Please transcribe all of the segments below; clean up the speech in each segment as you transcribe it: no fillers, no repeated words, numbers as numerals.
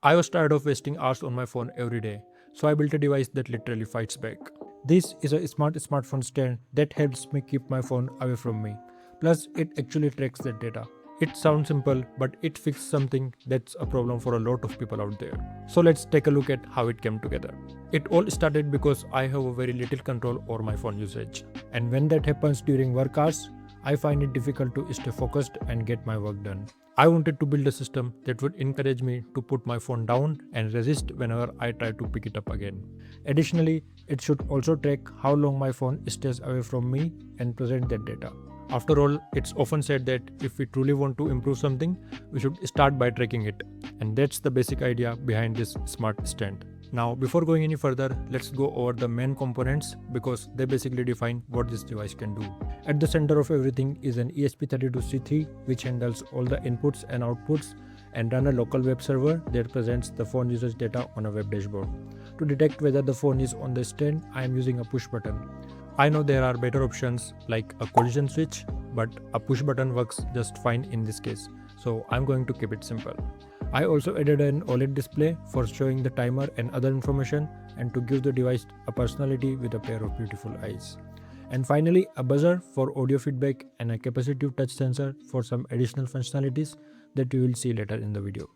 I was tired of wasting hours on my phone every day, so I built a device that literally fights back. This is a smart smartphone stand that helps me keep my phone away from me. Plus, it actually tracks that data. It sounds simple, but it fixes something that's a problem for a lot of people out there. So let's take a look at how it came together. It all started because I have a very little control over my phone usage. And when that happens during work hours, I find it difficult to stay focused and get my work done. I wanted to build a system that would encourage me to put my phone down and resist whenever I try to pick it up again. Additionally, it should also track how long my phone stays away from me and present that data. After all, it's often said that if we truly want to improve something, we should start by tracking it. And that's the basic idea behind this smart stand. Now, before going any further, let's go over the main components because they basically define what this device can do. At the center of everything is an ESP32C3 which handles all the inputs and outputs and run a local web server that presents the phone usage data on a web dashboard. To detect whether the phone is on the stand, I am using a push button. I know there are better options like a collision switch, but a push button works just fine in this case, so I'm going to keep it simple. I also added an OLED display for showing the timer and other information and to give the device a personality with a pair of beautiful eyes. And finally, a buzzer for audio feedback and a capacitive touch sensor for some additional functionalities that you will see later in the video.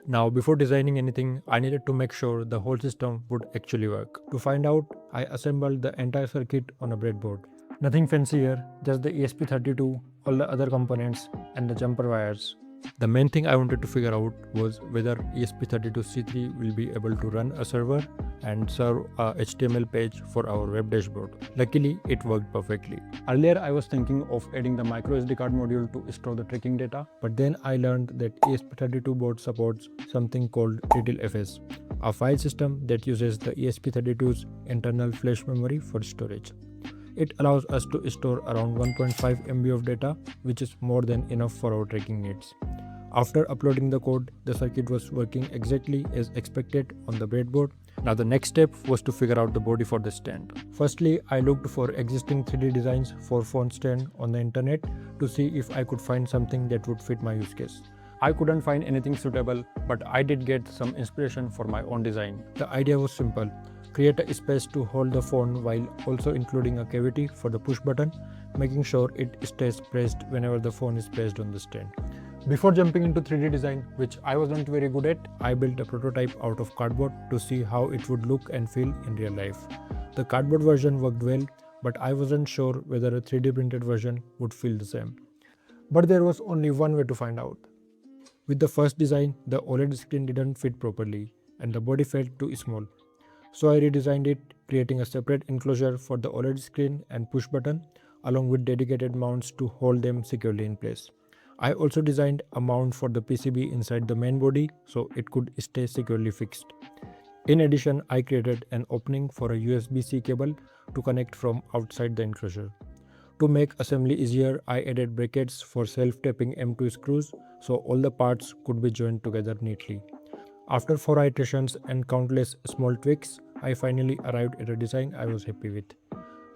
Now, before designing anything, I needed to make sure the whole system would actually work. To find out, I assembled the entire circuit on a breadboard. Nothing fancy here, just the ESP32, all the other components, and the jumper wires. The main thing I wanted to figure out was whether ESP32C3 will be able to run a server and serve a HTML page for our web dashboard. Luckily, it worked perfectly. Earlier, I was thinking of adding the micro SD card module to store the tracking data, but then I learned that ESP32 board supports something called TTLFS, a file system that uses the ESP32's internal flash memory for storage. It allows us to store around 1.5 MB of data, which is more than enough for our tracking needs. After uploading the code, the circuit was working exactly as expected on the breadboard. Now the next step was to figure out the body for the stand. Firstly, I looked for existing 3D designs for phone stand on the internet to see if I could find something that would fit my use case. I couldn't find anything suitable, but I did get some inspiration for my own design. The idea was simple. Create a space to hold the phone while also including a cavity for the push button, making sure it stays pressed whenever the phone is placed on the stand. Before jumping into 3D design, which I wasn't very good at, I built a prototype out of cardboard to see how it would look and feel in real life. The cardboard version worked well, but I wasn't sure whether a 3D printed version would feel the same. But there was only one way to find out. With the first design, the OLED screen didn't fit properly and the body felt too small. So I redesigned it, creating a separate enclosure for the OLED screen and push button, along with dedicated mounts to hold them securely in place. I also designed a mount for the PCB inside the main body so it could stay securely fixed. In addition, I created an opening for a USB-C cable to connect from outside the enclosure. To make assembly easier, I added brackets for self-tapping M2 screws so all the parts could be joined together neatly. After 4 iterations and countless small tweaks, I finally arrived at a design I was happy with.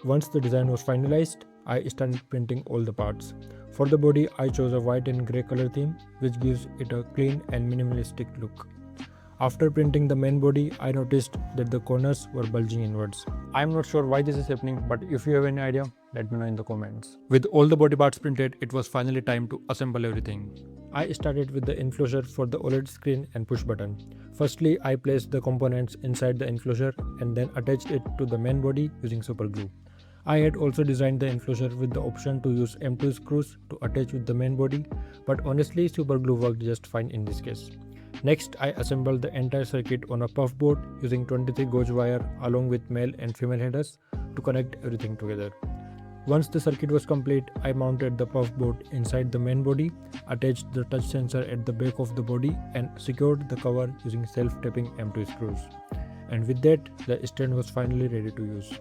Once the design was finalized, I started printing all the parts. For the body, I chose a white and grey color theme, which gives it a clean and minimalistic look. After printing the main body, I noticed that the corners were bulging inwards. I am not sure why this is happening, but if you have any idea, let me know in the comments. With all the body parts printed, it was finally time to assemble everything. I started with the enclosure for the OLED screen and push button. Firstly, I placed the components inside the enclosure and then attached it to the main body using super glue. I had also designed the enclosure with the option to use M2 screws to attach with the main body, but honestly super glue worked just fine in this case. Next, I assembled the entire circuit on a puff board using 23 gauge wire along with male and female headers to connect everything together. Once the circuit was complete, I mounted the puff board inside the main body, attached the touch sensor at the back of the body and secured the cover using self-tapping M2 screws. And with that, the stand was finally ready to use.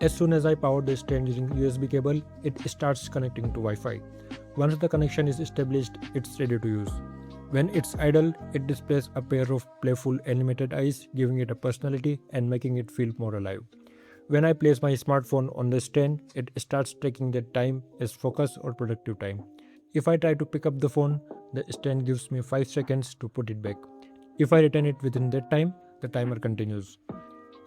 As soon as I powered the stand using USB cable, it starts connecting to Wi-Fi. Once the connection is established, it's ready to use. When it's idle, it displays a pair of playful animated eyes, giving it a personality and making it feel more alive. When I place my smartphone on the stand, it starts tracking that time as focus or productive time. If I try to pick up the phone, the stand gives me 5 seconds to put it back. If I return it within that time, the timer continues.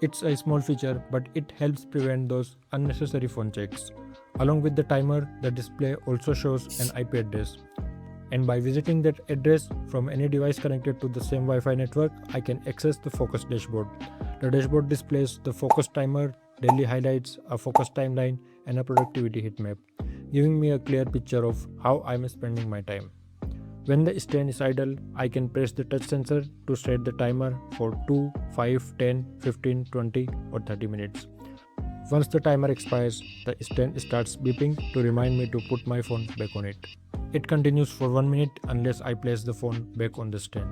It's a small feature, but it helps prevent those unnecessary phone checks. Along with the timer, the display also shows an IP address. And by visiting that address from any device connected to the same Wi-Fi network, I can access the focus dashboard. The dashboard displays the focus timer, daily highlights, a focus timeline, and a productivity heat map, giving me a clear picture of how I'm spending my time. When the stand is idle, I can press the touch sensor to set the timer for 2, 5, 10, 15, 20, or 30 minutes. Once the timer expires, the stand starts beeping to remind me to put my phone back on it. It continues for 1 minute unless I place the phone back on the stand.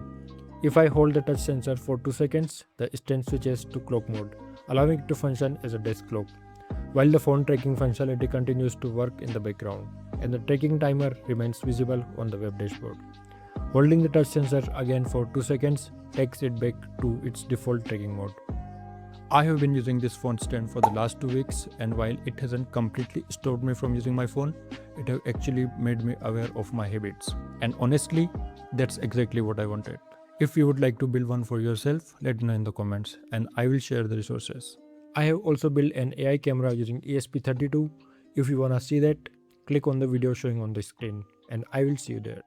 If I hold the touch sensor for 2 seconds, the stand switches to clock mode, allowing it to function as a desk clock, while the phone tracking functionality continues to work in the background, and the tracking timer remains visible on the web dashboard. Holding the touch sensor again for 2 seconds takes it back to its default tracking mode. I have been using this phone stand for the last 2 weeks, and while it hasn't completely stopped me from using my phone, it has actually made me aware of my habits. And honestly, that's exactly what I wanted. If you would like to build one for yourself, let me know in the comments and I will share the resources. I have also built an AI camera using ESP32. If you wanna see that, click on the video showing on the screen and I will see you there.